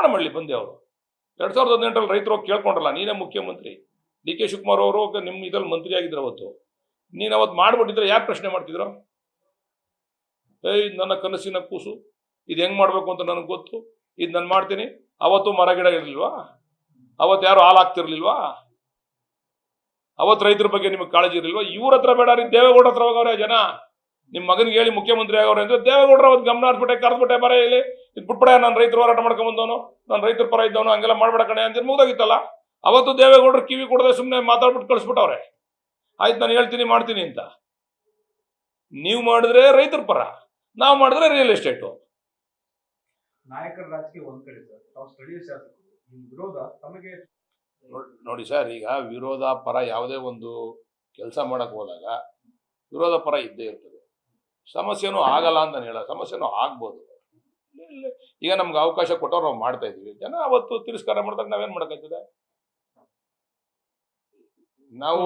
ಪ್ರಮಾಣ ಮಾಡಲಿ ಬಂದೆ ಅವರು 2018 ರೈತರು ಕೇಳ್ಕೊಂಡ್ರಲ್ಲ, ನೀನೇ ಮುಖ್ಯಮಂತ್ರಿ, ಡಿ ಕೆ ಶಿವಕುಮಾರ್ ಅವರು ನಿಮ್ಮ ಇದ್ರಲ್ಲಿ ಮಂತ್ರಿ ಆಗಿದ್ರು ಅವತ್ತು, ನೀನು ಅವತ್ತು ಮಾಡ್ಬಿಟ್ಟಿದ್ರೆ ಯಾರು ಪ್ರಶ್ನೆ ಮಾಡ್ತಿದ್ರು? ನನ್ನ ಕನಸಿನ ಕೂಸು, ಇದು ಹೆಂಗ್ ಮಾಡ್ಬೇಕು ಅಂತ ನನಗೆ ಗೊತ್ತು, ಇದು ನಾನು ಮಾಡ್ತೀನಿ. ಅವತ್ತು ಮರ ಗಿಡ ಇರಲಿಲ್ವಾ? ಅವತ್ತು ಯಾರು ಹಾಲು ಹಾಕ್ತಿರ್ಲಿಲ್ವಾ? ಅವತ್ತು ರೈತರ ಬಗ್ಗೆ ನಿಮಗೆ ಕಾಳಜಿ ಇರಲಿಲ್ವಾ? ಇವ್ರ ಹತ್ರ ಬೇಡ ರೀ, ದೇವೇಗೌಡ ಹತ್ರ ಹೋಗವ್ರೆ ಜನ. ನಿಮ್ಮ ಮಗನಿಗೆ ಹೇಳಿ ಮುಖ್ಯಮಂತ್ರಿ ಆಗವ್ರೆ ಅಂದ್ರೆ ದೇವೇಗೌಡರ ಅವತ್ತು ಗಮನ ಹರಿಸ್ಬಿಟ್ಟೆ, ಕರೆದ್ಬಿಟ್ಟೆ, ಬರ ಇಲ್ಲಿ ಇದು ಬಿಟ್ಬಿಡೆ, ನಾನು ರೈತರು ಹೋರಾಟ ಮಾಡ್ಕೊಂಬಂದವನು, ನಾನು ರೈತರ ಪರ ಇದ್ದವನು, ಹಂಗೆಲ್ಲ ಮಾಡ್ಬೇಡ ಕಣೆ ಅಂತ ಮುಗ್ದೋಗಿತ್ತಲ್ಲ. ಅವತ್ತು ದೇವೇಗೌಡರು ಕಿವಿ ಕೊಡದೆ ಸುಮ್ಮನೆ ಮಾತಾಡ್ಬಿಟ್ಟು ಕಳಿಸ್ಬಿಟ್ಟವ್ರೆ, ಆಯ್ತು ನಾನು ಹೇಳ್ತೀನಿ ಮಾಡ್ತೀನಿ ಅಂತ. ನೀವು ಮಾಡಿದ್ರೆ ರೈತರ ಪರ, ನಾವು ಮಾಡಿದ್ರೆ ರಿಯಲ್ ಎಸ್ಟೇಟು. ನಾಯಕರ ರಾಜಕೀಯ ಒಂದ್ ಕಡೆ ಸರ್, ತಾವು ಸ್ಥಳೀಯ ಶಾಸಕರು, ಈ ವಿರೋಧ ತಮಗೆ ನೋಡಿ ಸರ್, ಈಗ ವಿರೋಧ ಪರ ಯಾವುದೇ ಒಂದು ಕೆಲಸ ಮಾಡಕ್ ಹೋದಾಗ ವಿರೋಧ ಪರ ಇದ್ದೇ ಇರ್ತದೆ. ಸಮಸ್ಯೆನೂ ಆಗಲ್ಲ ಅಂತ ನಾನು ಹೇಳಲ್ಲ, ಸಮಸ್ಯೆನೂ ಆಗ್ಬೋದು. ಈಗ ನಮ್ಗೆ ಅವಕಾಶ ಕೊಟ್ಟವ್ರು ನಾವು ಮಾಡ್ತಾ ಇದೀವಿ, ಜನ ಅವತ್ತು ತಿರಸ್ಕಾರ ಮಾಡಿದಾಗ ನಾವೇನ್ ಮಾಡಕ್ಕಾಗ್ತದೆ? ನಾವು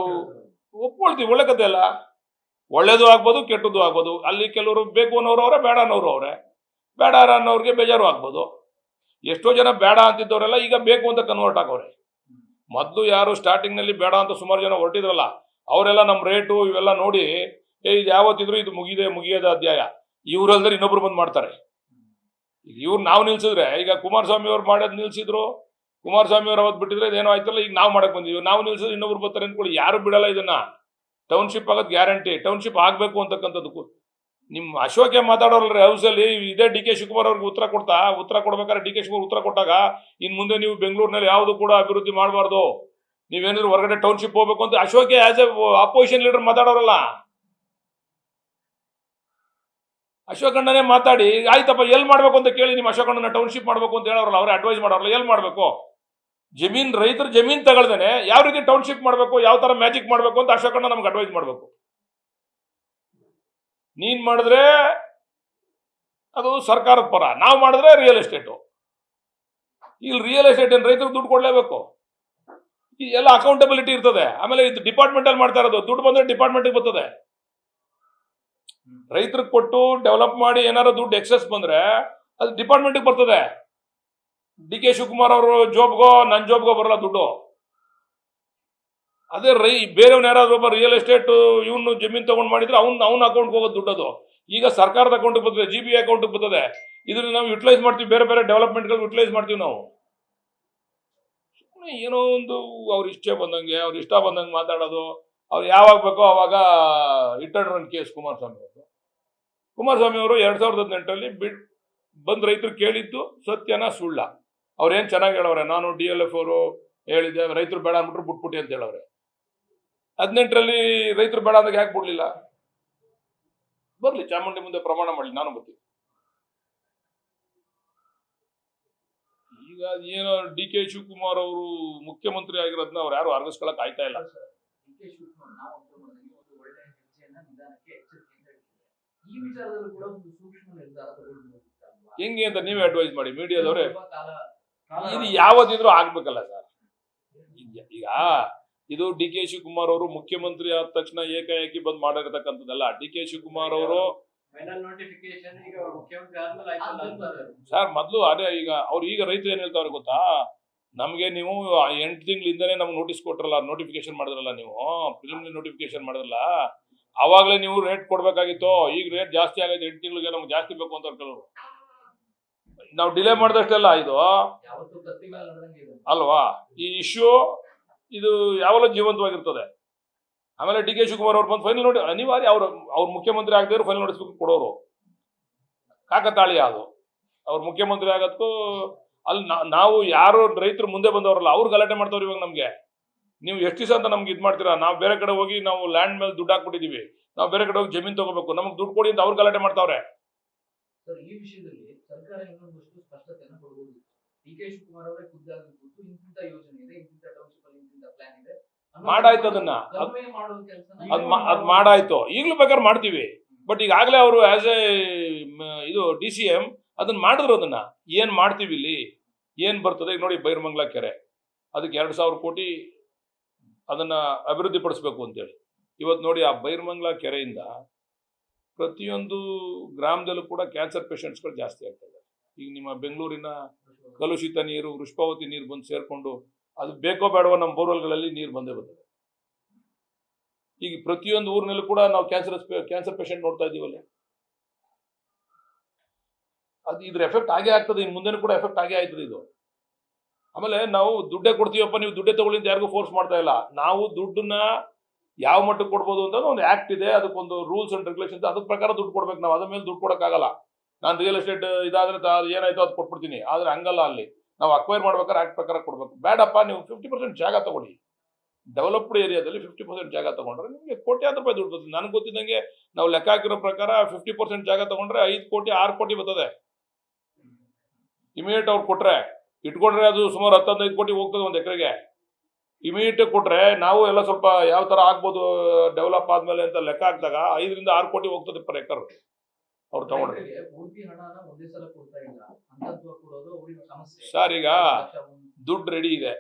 ಒಪ್ಕೊಳ್ತೀವಿ, ಒಳ್ಳೆ ಕತೆ ಅಲ್ಲ. ಒಳ್ಳೇದು ಆಗ್ಬೋದು, ಕೆಟ್ಟದ್ದು ಆಗ್ಬೋದು. ಅಲ್ಲಿ ಕೆಲವರು ಬೇಕು ಅನ್ನೋರು ಅವರೇ, ಬೇಡ ಅನ್ನೋರು ಅವರೇ. ಬೇಡ ಅನ್ನೋರಿಗೆ ಬೇಜಾರು ಆಗ್ಬೋದು. ಎಷ್ಟೋ ಜನ ಬೇಡ ಅಂತಿದ್ದವರೆಲ್ಲ ಈಗ ಬೇಕು ಅಂತ ಕನ್ವರ್ಟ್ ಆಗವ್ರೆ. ಮೊದಲು ಯಾರು ಸ್ಟಾರ್ಟಿಂಗ್ ನಲ್ಲಿ ಬೇಡ ಅಂತ ಸುಮಾರು ಜನ ಹೊರಟಿದ್ರಲ್ಲ, ಅವರೆಲ್ಲ ನಮ್ಮ ರೇಟು ಇವೆಲ್ಲ ನೋಡಿ ಇದು ಯಾವತ್ತಿದ್ರು ಇದು ಮುಗಿಯದ ಅಧ್ಯಾಯ, ಇವ್ರಲ್ದ್ರೆ ಇನ್ನೊಬ್ರು ಬಂದು ಮಾಡ್ತಾರೆ. ಈಗ ಇವ್ರು ನಾವು ನಿಲ್ಸಿದ್ರೆ, ಈಗ ಕುಮಾರಸ್ವಾಮಿ ಅವ್ರು ಮಾಡೋದು ನಿಲ್ಸಿದ್ರು, ಕುಮಾರಸ್ವಾಮಿ ಅವ್ರು ಅವತ್ತು ಬಿಟ್ಟಿದ್ರೆ ಇದೇನೋ ಆಯ್ತಲ್ಲ, ಈಗ ನಾವು ಮಾಡಕ್ ಬಂದಿದ್ವಿ. ನಾವು ನಿಲ್ಸಿದ್ರೆ ಇನ್ನೊಬ್ರು ಬರ್ತಾರೆ ಅಂದ್ಕೊಳ್ಳಿ, ಯಾರು ಬಿಡಲ್ಲ ಇದನ್ನ. ಟೌನ್ಶಿಪ್ ಆಗೋದು ಗ್ಯಾರಂಟಿ, ಟೌನ್ಶಿಪ್ ಆಗ್ಬೇಕು ಅಂತಕ್ಕಂಥದ್ದು. ನಿಮ್ಮ ಅಶೋಕೆ ಮಾತಾಡೋರಲ್ರಿ ಹೌಸಲ್ಲಿ, ಇದೇ ಡಿ ಕೆ ಶಿವಕುಮಾರ್ ಅವ್ರಿಗೆ ಉತ್ತರ ಕೊಡ್ಬೇಕಾದ್ರೆ ಡಿ ಕೆ ಶಿವಕುಮಾರ್ ಉತ್ತರ ಕೊಟ್ಟಾಗ, ಇನ್ ಮುಂದೆ ನೀವು ಬೆಂಗಳೂರಿನಲ್ಲಿ ಯಾವುದು ಕೂಡ ಅಭಿವೃದ್ಧಿ ಮಾಡಬಾರ್ದು, ನೀವೇನಿದ್ರು ಹೊರಗಡೆ ಟೌನ್ಶಿಪ್ ಹೋಗ್ಬೇಕು ಅಂತ ಅಶೋಕೆ ಆಸ್ ಎ ಅಪೋಸಿಷನ್ ಲೀಡರ್ ಮಾತಾಡೋರಲ್ಲ. ಅಶೋಕಣ್ಣನೇ ಮಾತಾಡಿ ಆಯ್ತಪ್ಪ ಎಲ್ಲಿ ಮಾಡ್ಬೇಕು ಅಂತ ಕೇಳಿ, ನಿಮ್ಮ ಅಶೋಕಣ್ಣನ ಟೌನ್ಶಿಪ್ ಮಾಡ್ಬೇಕು ಅಂತ ಹೇಳೋರಲ್ಲ, ಅವ್ರೆ ಅಡ್ವೈಸ್ ಮಾಡೋರಲ್ಲ, ಎಲ್ಲಿ ಮಾಡ್ಬೇಕು? ರೈತರ ಜಮೀನ್ ತಗೊಳ್ದೇನೆ ಯಾವ ರೀತಿ ಟೌನ್ಶಿಪ್ ಮಾಡ್ಬೇಕು, ಯಾವ ತರ ಮ್ಯಾಜಿಕ್ ಮಾಡ್ಬೇಕು ಅಂತ ಅಶೋಕಣ್ಣ ನಮ್ಗೆ ಅಡ್ವೈಸ್ ಮಾಡ್ಬೇಕು. ನೀನ್ ಮಾಡಿದ್ರೆ ಅದು ಸರ್ಕಾರದ ಪರ, ನಾವು ಮಾಡಿದ್ರೆ ರಿಯಲ್ ಎಸ್ಟೇಟು. ಇಲ್ಲಿ ರಿಯಲ್ ಎಸ್ಟೇಟ್ ಏನ್ ರೈತರು ದುಡ್ಡು ಕೊಡ್ಲೇಬೇಕು, ಎಲ್ಲ ಅಕೌಂಟಬಿಲಿಟಿ ಇರ್ತದೆ. ಆಮೇಲೆ ಇದು ಡಿಪಾರ್ಟ್ಮೆಂಟ್ ಅಲ್ಲಿ ಮಾಡ್ತಾ ಇರೋದು, ದುಡ್ಡು ಬಂದ್ರೆ ಡಿಪಾರ್ಟ್ಮೆಂಟ್ ಬರ್ತದೆ. ರೈತರಿಗೆ ಕೊಟ್ಟು ಡೆವಲಪ್ ಮಾಡಿ ಏನಾರು ದುಡ್ಡು ಎಕ್ಸೆಸ್ ಬಂದ್ರೆ ಅದು ಡಿಪಾರ್ಟ್ಮೆಂಟ್ ಬರ್ತದೆ. ಡಿ ಕೆ ಶಿವಕುಮಾರ್ ಅವರು ಜಾಬ್ಗೋ ನನ್ನ ಜಾಬ್ಗೋ ಬರಲ್ಲ ದುಡ್ಡು. ಅದೇ ಬೇರೆಯವ್ನ ಯಾರಾದ್ರೂ ಒಬ್ಬ ರಿಯಲ್ ಎಸ್ಟೇಟ್ ಇವನು ಜಮೀನ್ ತಗೊಂಡ್ ಮಾಡಿದ್ರೆ ಅವ್ನ ಅಕೌಂಟ್ಗೆ ಹೋಗೋದು ದುಡ್ಡದು. ಈಗ ಸರ್ಕಾರದ ಅಕೌಂಟ್ಗೆ ಬರ್ತದೆ, GBI ಅಕೌಂಟ್ಗೆ ಬರ್ತದೆ. ಇದನ್ನ ನಾವು ಯುಟಿಲೈಸ್ ಮಾಡ್ತೀವಿ, ಬೇರೆ ಬೇರೆ ಡೆವಲಪ್ಮೆಂಟ್ಗಳು ಯುಟಿಲೈಸ್ ಮಾಡ್ತೀವಿ ನಾವು. ಏನೋ ಒಂದು ಅವ್ರ ಇಷ್ಟ ಬಂದಂಗೆ ಮಾತಾಡೋದು. ಅವ್ರು ಯಾವಾಗ ಬೇಕೋ ಅವಾಗ hit and run case Kumaraswamy ಅವರು 2018 ಬಂದ್ ರೈತರು ಕೇಳಿದ್ದು ಸತ್ಯನ ಸುಳ್ಳ? ಅವ್ರೇನ್ ಚೆನ್ನಾಗಿ ಹೇಳವ್ರೆ, ನಾನು DLF ಅವರು ಹೇಳಿದ್ದೆ ರೈತರು ಬೇಡ ಅಂದ್ಬಿಟ್ರು ಬಿಟ್ಬಿಟ್ಟಿ ಅಂತ ಹೇಳವ್ರೆ. 18 ರೈತರು ಬೇಡ ಅಂದಾಗ ಯಾಕೆ ಬಿಡ್ಲಿಲ್ಲ? ಬರ್ಲಿ, ಚಾಮುಂಡಿ ಮುಂದೆ ಪ್ರಮಾಣ ಮಾಡ್ಲಿ, ನಾನು ಬರ್ತೀನಿ. ಈಗ ಏನೋ ಡಿ ಕೆ ಶಿವಕುಮಾರ್ ಅವರು ಮುಖ್ಯಮಂತ್ರಿ ಆಗಿರೋದನ್ನ ಅವ್ರು ಯಾರು ಅರ್ಗಿಸ್ಕೊಳಕ್ ಆಯ್ತಾ ಇಲ್ಲ. ಹೆಂಗೆ ಅಂತ ನೀವೇ ಅಡ್ವೈಸ್ ಮಾಡಿ ಮೀಡಿಯಾದವ್ರೆ. ಇದು ಯಾವತ್ತಿದ್ರು ಆಗ್ಬೇಕಲ್ಲ ಸರ್. ಈಗ ಇದು ಡಿ ಕೆ ಶಿವಕುಮಾರ್ ಅವರು ಮುಖ್ಯಮಂತ್ರಿ ಆದ ತಕ್ಷಣ ಏಕಾಏಕಿ ಬಂದ್ ಮಾಡಿರ್ತಕ್ಕಂಥದ್ದಲ್ಲ. ಡಿ ಕೆ ಶಿವಕುಮಾರ್ ಅವರು ಸರ್ ಮೊದ್ಲು ಅದೇ, ಈಗ ರೈತರು ಏನ್ ಹೇಳ್ತಾವ್ರೆ ಗೊತ್ತಾ, ನಮ್ಗೆ ನೀವು 8 ತಿಂಗಳಿಂದನೇ ನಮ್ಗೆ ನೋಟಿಸ್ ಕೊಟ್ರಲ್ಲ, ನೋಟಿಫಿಕೇಶನ್ ಮಾಡಿದ್ರಲ್ಲ, ನೀವು ಪ್ರಿಲಿಮಿನರಿ ನೋಟಿಫಿಕೇಶನ್ ಮಾಡಿದ್ರಲ್ಲ, ಅವಾಗಲೇ ನೀವು ರೇಟ್ ಕೊಡ್ಬೇಕಾಗಿತ್ತು. ಈಗ ರೇಟ್ ಜಾಸ್ತಿ ಆಗೈತೆ, 8 ತಿಂಗಳಿಗೆ ನಮ್ಗೆ ಜಾಸ್ತಿ ಬೇಕು ಅಂತ ಕೆಲವರು. ನಾವು ಡಿಲೇ ಮಾಡಿದಷ್ಟೆಲ್ಲ ಇದು ಅಲ್ವಾ? ಈ ಇಶ್ಯೂ ಇದು ಯಾವಾಗಲೂ ಜೀವಂತವಾಗಿರ್ತದೆ. ಆಮೇಲೆ ಡಿ ಕೆ ಶಿವಕುಮಾರ್ ಅವ್ರು ಬಂದು ಫೈನಲ್ ನೋಡಿ ಅನಿವಾರ್ಯ, ಅವ್ರು ಮುಖ್ಯಮಂತ್ರಿ ಆಗದೇ ಫೈನಲ್ ನೋಟಿಸ್ ಕೊಡೋರು ಕಾಕತಾಳೀಯ ಅದು. ಅವ್ರು ಮುಖ್ಯಮಂತ್ರಿ ಆಗೋದಕ್ಕೂ ಅಲ್ಲಿ ನಾವು ಯಾರು ರೈತರು ಮುಂದೆ ಬಂದವರಲ್ಲ ಅವ್ರು ಗಲಾಟೆ ಮಾಡ್ತಾವ್ರಿ. ಇವಾಗ ನಮ್ಗೆ ನೀವು ಎಷ್ಟು ದಿವಸ ಅಂತ ನಮ್ಗೆ ಇದು ಮಾಡ್ತೀರಾ? ನಾವು ಬೇರೆ ಕಡೆ ಹೋಗಿ ನಾವು ಲ್ಯಾಂಡ್ ಮೇಲೆ ದುಡ್ಡು ಹಾಕ್ಬಿಟ್ಟಿದೀವಿ, ನಾವು ಬೇರೆ ಕಡೆ ಹೋಗಿ ಜಮೀನ್ ತಗೋಬೇಕು, ನಮ್ಗೆ ದುಡ್ಡು ಕೊಡಿ ಅಂತ ಅವ್ರು ಗಲಾಟೆ ಮಾಡ್ತಾವ್ರೆ. ಈ ವಿಷಯದಲ್ಲಿ ಸರ್ಕಾರ ಇನ್ನೊಂದಷ್ಟು ಸ್ಪಷ್ಟತೆಯನ್ನು ಕೊಡಬಹುದು. ಡಿ ಕೆ ಶಿವಕುಮಾರ್ ಅವರೇ ಖುದ್ದಾಗಿ ಕೂತು ಇಂಥ ಯೋಜನೆ ಇದೆ, ಇಂಥ ಟೌನ್ಶಿಪ್ ಅಲ್ಲಿ ಇಂಥ ಪ್ಲಾನ್ ಇದೆ ಮಾಡಾಯ್ತು, ಅದನ್ನ ಅದ್ ಮಾಡಾಯ್ತು. ಈಗ್ಲೂ ಬೇಕಾದ್ರೆ ಮಾಡ್ತೀವಿ. ಬಟ್ ಈಗಾಗಲೇ ಅವರು ಆಸ್ ಎ ಇದು DCM ಅದನ್ನ ಮಾಡಿದ್ರು. ಅದನ್ನ ಏನ್ ಮಾಡ್ತೀವಿ, ಇಲ್ಲಿ ಏನ್ ಬರ್ತದೆ ಈಗ ನೋಡಿ, ಬೈರಮಂಗಲ ಕೆರೆ ಅದಕ್ಕೆ 2,000 ಕೋಟಿ ಅದನ್ನ ಅಭಿವೃದ್ಧಿ ಪಡಿಸ್ಬೇಕು ಅಂತೇಳಿ. ಇವತ್ತು ನೋಡಿ, ಆ ಬೈರಮಂಗಲ ಕೆರೆಯಿಂದ ಪ್ರತಿಯೊಂದು ಗ್ರಾಮದಲ್ಲೂ ಕೂಡ ಕ್ಯಾನ್ಸರ್ ಪೇಷಂಟ್ಸ್ಗಳು ಜಾಸ್ತಿ ಆಗ್ತಾ ಇದ್ದಾರೆ. ಈಗ ನಿಮ್ಮ ಬೆಂಗಳೂರಿನ ಕಲುಷಿತ ನೀರು, ವೃಷ್ಪಾವತಿ ನೀರು ಬಂದು ಸೇರ್ಕೊಂಡು ಅದು ಬೇಕೋ ಬೇಡವೋ ನಮ್ಮ ಬೋರ್ವೆಲ್ಗಳಲ್ಲಿ ನೀರು ಬಂದೇ ಬರ್ತದೆ. ಈಗ ಪ್ರತಿಯೊಂದು ಊರಿನಲ್ಲೂ ಕೂಡ ನಾವು ಕ್ಯಾನ್ಸರ್ ಪೇಷಂಟ್ ನೋಡ್ತಾ ಇದ್ದೀವಲ್ಲ, ಅದು ಇದ್ರ ಎಫೆಕ್ಟ್ ಆಗೇ ಆಗ್ತದೆ. ಇನ್ನು ಮುಂದೆನೂ ಕೂಡ ಎಫೆಕ್ಟ್ ಆಗೇ ಆಯ್ತದೆ ಇದು. ಆಮೇಲೆ ನಾವು ದುಡ್ಡೇ ಕೊಡ್ತೀವಪ್ಪ, ನೀವು ದುಡ್ಡೇ ತಗೊಳ್ಳಿ ಅಂತ ಯಾರಿಗೂ ಫೋರ್ಸ್ ಮಾಡ್ತಾ ಇಲ್ಲ. ನಾವು ದುಡ್ಡನ್ನ ಯಾವ ಮಟ್ಟಕ್ಕೆ ಕೊಡ್ಬೋದು ಅಂತ ಒಂದು ಆಕ್ಟ್ ಇದೆ, ಅದಕ್ಕೊಂದು ರೂಲ್ಸ್ ಅಂಡ್ ರೆಗ್ಯುಲೇಷನ್ಸ್, ಅದ್ರ ಪ್ರಕಾರ ದುಡ್ಡು ಕೊಡ್ಬೇಕು. ನಾವು ಅದ್ರ ಮೇಲೆ ದುಡ್ಡು ಕೊಡೋಕ್ಕಾಗಲ್ಲ. ನಾನು ರಿಯಲ್ ಎಸ್ಟೇಟ್ ಇದಾದ್ರೆ ಏನಾಯ್ತು ಅದು ಕೊಟ್ಬಿಡ್ತೀನಿ, ಆದ್ರೆ ಹಂಗಲ್ಲ. ಅಲ್ಲಿ ನಾವು ಅಕ್ವೈರ್ ಮಾಡ್ಬೇಕಾದ್ರೆ ಆಕ್ಟ್ ಪ್ರಕಾರ ಕೊಡ್ಬೇಕು. ಬೇಡಪ್ಪ, ನೀವು 50% ಜಾಗ ತಗೊಳ್ಳಿ. ಡೆವಲಪ್ಡ್ ಏರಿಯಾದಲ್ಲಿ 50% ಜಾಗ ತಗೊಂಡ್ರೆ ನಿಮಗೆ ಕೋಟ್ಯಾಂತರ ರೂಪಾಯಿ ದುಡ್ಡು ಬರ್ತದೆ. ನನಗೆ ಗೊತ್ತಿದ್ದಂಗೆ ನಾವು ಲೆಕ್ಕ ಹಾಕಿರೋ ಪ್ರಕಾರ 50% ಜಾಗ ತಗೊಂಡ್ರೆ 5 ಕೋಟಿ 6 ಕೋಟಿ ಬರ್ತದೆ. ಇಮಿಡಿಯೇಟ್ ಅವ್ರು ಕೊಟ್ರೆ ಇಟ್ಕೊಂಡ್ರೆ ಅದು ಸುಮಾರು 10-15 ಕೋಟಿ ಹೋಗ್ತದೆ ಒಂದು ಎಕರೆಗೆ. ಇಮಿಡಿಯೇಟ್ ಕೊಟ್ರೆ ನಾವು ಎಲ್ಲ ಸ್ವಲ್ಪ ಯಾವ ತರ ಆಗ್ಬೋದು ಡೆವಲಪ್ ಆದ್ಮೇಲೆ ಅಂತ ಲೆಕ್ಕ ಹಾಕಿದಾಗ 5-6 ಕೋಟಿ ಹೋಗ್ತದೆ ಪರ್ ಎಕರ್ ಅವ್ರು ತಗೊಂಡ್ರೆ. ಪೂರ್ತಿ ಹಣನ ಒಂದೇ ಸಲ ಕೊಡ್ತಾ ಇಲ್ಲ, ಹಂತತ್ವ ಕೊಡೋದು ಅವ್ರಿಗೆ ಸಮಸ್ಯೆ. ಸರ್, ಈಗ ದುಡ್ಡು ರೆಡಿ ಇದೆ.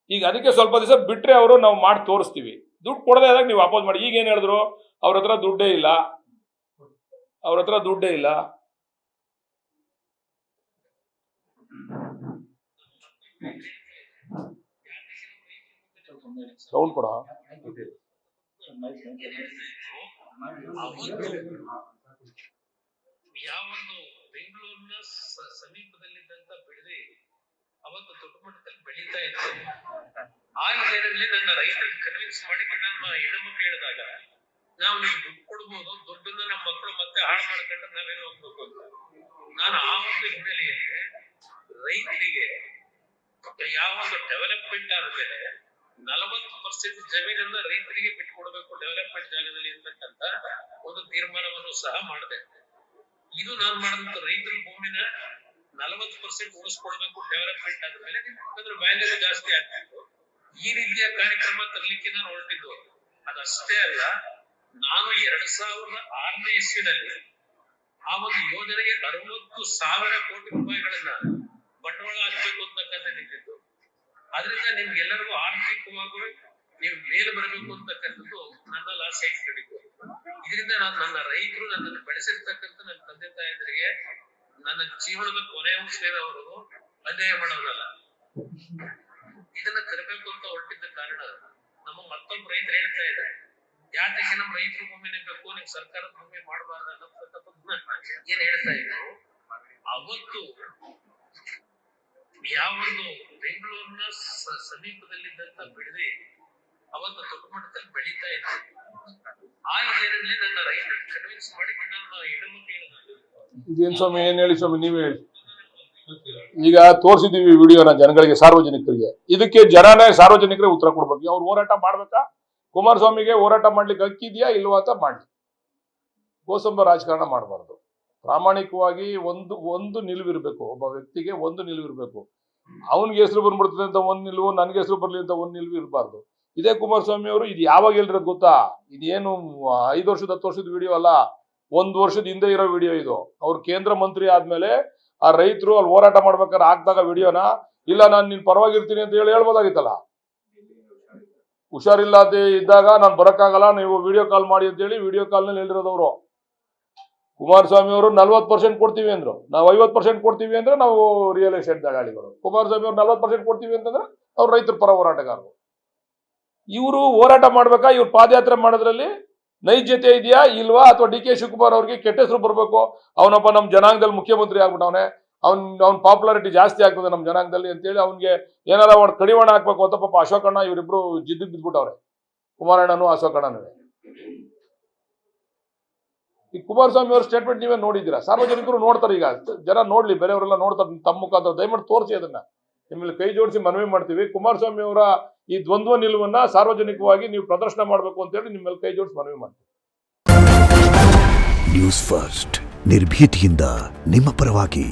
ಈಗ ಅದಕ್ಕೆ ಸ್ವಲ್ಪ ದಿವಸ ಬಿಟ್ರೆ ಅವರು ನಾವು ಮಾಡಿ ತೋರಿಸ್ತೀವಿ. ದುಡ್ಡು ಕೊಡದೇ ಆದಾಗ ನೀವು ವಾಪಸ್ ಮಾಡಿ. ಈಗ ಏನ್ ಹೇಳಿದ್ರು, ಅವ್ರ ಹತ್ರ ದುಡ್ಡೇ ಇಲ್ಲ. ಸೌಂಡ್ ಕೊಡ. ಯಾವೊಂದು ಬೆಂಗಳೂರಿನ ಸಮೀಪದಲ್ಲಿದ್ದಂತ ಬಿಡದಿ ಅವತ್ತು ದೊಡ್ಡ ಮಟ್ಟದಲ್ಲಿ ಬೆಳೀತಾ ಇತ್ತು. ಆ ಹಿನ್ನೆಲೆಯಲ್ಲಿ ನನ್ನ ರೈತರಿಗೆ ಕನ್ವಿನ್ಸ್ ಮಾಡಿ ನಮ್ಮ ಹೆಣ್ಣುಮಕ್ಳು ಹೇಳಿದಾಗ, ನಾವು ನಿಮ್ಗೆ ದುಡ್ಡು ಕೊಡ್ಬೋದು, ದುಡ್ಡನ್ನ ನಮ್ಮ ಮಕ್ಕಳು ಮತ್ತೆ ಹಾಳು ಮಾಡ್ಕೊಂಡ್ರೆ ನಾವೇನು ಹೋಗ್ಬೇಕು ಅಂತ ನಾನು ಆ ಒಂದು ಹಿನ್ನೆಲೆಯಲ್ಲಿ ರೈತರಿಗೆ ಯಾವ ಒಂದು ಡೆವಲಪ್ಮೆಂಟ್ ಆದ್ಮೇಲೆ 40% ಜಮೀನನ್ನ ರೈತರಿಗೆ ಬಿಟ್ಕೊಡ್ಬೇಕು ಡೆವಲಪ್ಮೆಂಟ್ ಜಾಗದಲ್ಲಿ ಅಂತಕ್ಕಂಥ ಒಂದು ತೀರ್ಮಾನವನ್ನು ಸಹ ಮಾಡಿದೆ. ಇದು ನಾನು ಮಾಡಿದಂತ ರೈತರ ಭೂಮಿನ 40% ಉಳಿಸ್ಕೊಡ್ಬೇಕು ಡೆವಲಪ್ಮೆಂಟ್ ಆದ್ಮೇಲೆ, ಅದ್ರ ವ್ಯಾಲ್ಯೂ ಜಾಸ್ತಿ ಆಗ್ತಿತ್ತು. ಈ ರೀತಿಯ ಕಾರ್ಯಕ್ರಮ ತರಲಿಕ್ಕೆ ನಾನು ಹೊರಟಿದ್ದು. ಅದಷ್ಟೇ ಅಲ್ಲ, ನಾನು 2006ನೇ ಇಸ್ವಿನಲ್ಲಿ ಆ ಒಂದು ಯೋಜನೆಗೆ 60,000 ಕೋಟಿ ರೂಪಾಯಿಗಳನ್ನ ಬಂಡವಾಳ ಹಾಕ್ಬೇಕು ಅಂತಕ್ಕಂಥದ್ದಿದ್ದು. ಆದ್ರಿಂದ ನಿಮ್ಗೆಲ್ಲರಿಗೂ ಆರ್ಥಿಕವಾಗಿ ನೀವು ಮೇಲೆ ಬರಬೇಕು ಅಂತಕ್ಕಂಥದ್ದು ನನ್ನ ಆಸೆ ಇಟ್ಕೊಂಡಿದ್ದು. ಇದರಿಂದ ನಾನು ನನ್ನ ರೈತರು ನನ್ನನ್ನು ಬೆಳೆಸಿರ್ತಕ್ಕಂಥ ನನ್ನ ತಂದೆ ತಾಯಂದ್ರಿಗೆ ನನ್ನ ಜೀವನದ ಕೊನೆಯ ಸೇರವರೆಗೂ ಅನ್ಯಾಯ ಮಾಡೋದಲ್ಲ, ಇದನ್ನ ತರಬೇಕು ಅಂತ ಹೊರಟಿದ್ದ ಕಾರಣ ನಮ್ಮ ಮತ್ತೊಬ್ಬ ರೈತರು ಹೇಳ್ತಾ ಇದ್ದಾರೆ, ಯಾತಕ್ಕೆ ನಮ್ಮ ರೈತರ ಭೂಮಿನೇ ಬೇಕು, ನೀವು ಸರ್ಕಾರದ ಭೂಮಿ ಮಾಡಬಾರ್ದು ಅನ್ನತಕ್ಕಂಥದ್ದನ್ನ ಏನ್ ಹೇಳ್ತಾ ಇದ್ರು. ಅವತ್ತು ಯಾವೊಂದು ಬೆಂಗಳೂರಿನ ಸಮೀಪದಲ್ಲಿದ್ದಂತ ಬಿಡದಿ ಅವತ್ತು ದೊಡ್ಡ ಮಟ್ಟದಲ್ಲಿ ಬೆಳೀತಾ ಇತ್ತು. ಆ ಹಿನ್ನೆಲೆಯಲ್ಲಿ ನನ್ನ ರೈತರಿಗೆ ಕನ್ವಿನ್ಸ್ ಮಾಡಿ ನನ್ನ ಹೆಣ್ಣುಮಕ್ಳು ಹೇಳಿದಾಗ, ಇದೇನ್ ಸ್ವಾಮಿ, ಏನ್ ಹೇಳಿ ಸ್ವಾಮಿ, ನೀವೇ ಹೇಳಿ. ಈಗ ತೋರಿಸಿದೀವಿ ವಿಡಿಯೋನ ಜನಗಳಿಗೆ, ಸಾರ್ವಜನಿಕರಿಗೆ. ಇದಕ್ಕೆ ಜನನೇ ಸಾರ್ವಜನಿಕರೇ ಉತ್ತರ ಕೊಡ್ಬೇಕು. ಅವ್ರು ಹೋರಾಟ ಮಾಡ್ಬೇಕಾ, ಕುಮಾರಸ್ವಾಮಿಗೆ ಹೋರಾಟ ಮಾಡ್ಲಿಕ್ಕೆ ಹಕ್ಕಿದ್ಯಾ ಇಲ್ವಾ ಅಂತ ಮಾಡ್ಲಿ. ಗೋಸಂಬ ರಾಜಕಾರಣ ಮಾಡಬಾರ್ದು. ಪ್ರಾಮಾಣಿಕವಾಗಿ ಒಂದು ನಿಲುವಿರ್ಬೇಕು. ಒಬ್ಬ ವ್ಯಕ್ತಿಗೆ ಒಂದು ನಿಲುವಿರ್ಬೇಕು. ಅವನಿಗೆ ಹೆಸರು ಬಂದ್ಬಿಡ್ತದೆ ಅಂತ ಒಂದ್ ನಿಲುವು, ನನ್ಗೆ ಹೆಸರು ಬರ್ಲಿ ಅಂತ ಒಂದ್ ನಿಲುವು ಇರಬಾರ್ದು. ಇದೇ ಕುಮಾರಸ್ವಾಮಿ ಅವರು ಇದು ಯಾವಾಗ ಹೇಳಿರೋದು ಗೊತ್ತಾ? ಇದೇನು 5 ವರ್ಷದ 10 ವರ್ಷದ ವಿಡಿಯೋ ಅಲ್ಲ, 1 ವರ್ಷದ ಹಿಂದೆ ಇರೋ ವಿಡಿಯೋ ಇದು. ಅವ್ರು ಕೇಂದ್ರ ಮಂತ್ರಿ ಆದ್ಮೇಲೆ ಆ ರೈತರು ಅಲ್ಲಿ ಹೋರಾಟ ಮಾಡ್ಬೇಕಾದ್ರೆ ಹಾಕ್ದಾಗ ವಿಡಿಯೋನ, ಇಲ್ಲ ನಾನು ನಿನ್ ಪರವಾಗಿರ್ತೀನಿ ಅಂತ ಹೇಳ್ಬೋದಾಗಿತ್ತಲ್ಲ. ಹುಷಾರಿಲ್ಲದೆ ಇದ್ದಾಗ ನಾನು ಬರಕ್ಕಾಗಲ್ಲ, ನೀವು ವಿಡಿಯೋ ಕಾಲ್ ಮಾಡಿ ಅಂತ ಹೇಳಿ ವಿಡಿಯೋ ಕಾಲ್ ನಲ್ಲಿ ಹೇಳಿರೋದವ್ರು. ಕುಮಾರಸ್ವಾಮಿ ಅವರು 40% ಕೊಡ್ತೀವಿ ಅಂದ್ರು, ನಾವು 50% ಕೊಡ್ತೀವಿ ಅಂದ್ರೆ ನಾವು ರಿಯಲ್ ಎಸ್ಟೇಟ್ ದಳ್ಳಾಳಿಗಳು. ಕುಮಾರಸ್ವಾಮಿ ಅವ್ರು 40% ಕೊಡ್ತೀವಿ ಅಂತಂದ್ರೆ ಅವ್ರು ರೈತರ ಪರ ಹೋರಾಟಗಾರರು. ಇವರು ಹೋರಾಟ ಮಾಡ್ಬೇಕಾ, ಇವ್ರು ಪಾದಯಾತ್ರೆ ಮಾಡೋದ್ರಲ್ಲಿ ನೈಜತೆ ಇದೆಯಾ ಇಲ್ವಾ, ಅಥವಾ ಡಿ ಕೆ ಶಿವಕುಮಾರ್ ಅವ್ರಿಗೆ ಕೆಟ್ಟ ಹೆಸರು ಬರ್ಬೇಕು, ಅವನೊಬ್ಬ ನಮ್ಮ ಜನಾಂಗದಲ್ಲಿ ಮುಖ್ಯಮಂತ್ರಿ ಆಗ್ಬಿಟ್ಟವನೆ, ಅವ್ನ ಪಾಪ್ಯುಲಾರಿಟಿ ಜಾಸ್ತಿ ಆಗ್ತದೆ ನಮ್ಮ ಜನಾಂಗದಲ್ಲಿ ಅಂತೇಳಿ ಅವ್ನಿಗೆ ಏನಾರ ಒಂದು ಕಡಿವಾಣ ಹಾಕ್ಬೇಕು ಅಂತ ಪಾಪ ಅಶೋಕಣ್ಣ ಇವರಿಬ್ರು ಜಿದ್ದು ಬಿದ್ಬಿಟ್ಟವ್ರೆ. ಕುಮಾರಣ್ಣನು ಅಶೋಕಣ್ಣನೂ. ಈ ಕುಮಾರಸ್ವಾಮಿ ಅವ್ರ ಸ್ಟೇಟ್ಮೆಂಟ್ ನೀವೇ ನೋಡಿದ್ದೀರಾ, ಸಾರ್ವಜನಿಕರು ನೋಡ್ತಾರೆ. ಈಗ ಜನ ನೋಡ್ಲಿ, ಬೇರೆಯವರೆಲ್ಲ ನೋಡ್ತಾರೆ ತಮ್ಮ ಮುಖಾಂತರ. ದಯಮಾಡಿ ತೋರಿಸಿ, ಅದನ್ನ ನಿಮ್ಮಲ್ಲಿ ಕೈ ಜೋಡಿಸಿ ಮನವಿ ಮಾಡ್ತೀವಿ. ಕುಮಾರಸ್ವಾಮಿ ಅವರ ಈ ದ್ವಂದ್ವ ನಿಲುವನ್ನ ಸಾರ್ವಜನಿಕವಾಗಿ ನೀವು ಪ್ರದರ್ಶನ ಮಾಡಬೇಕು ಅಂತ ಹೇಳಿ ನಿಮ್ಮಲ್ಲಿ ಕೈ ಜೋಡಿಸಿ ಮನವಿ ಮಾಡ್ತೀವಿ. ನ್ಯೂಸ್ ಫಸ್ಟ್, ನಿರ್ಭೀತಿಯಿಂದ ನಿಮ್ಮ ಪರವಾಗಿ.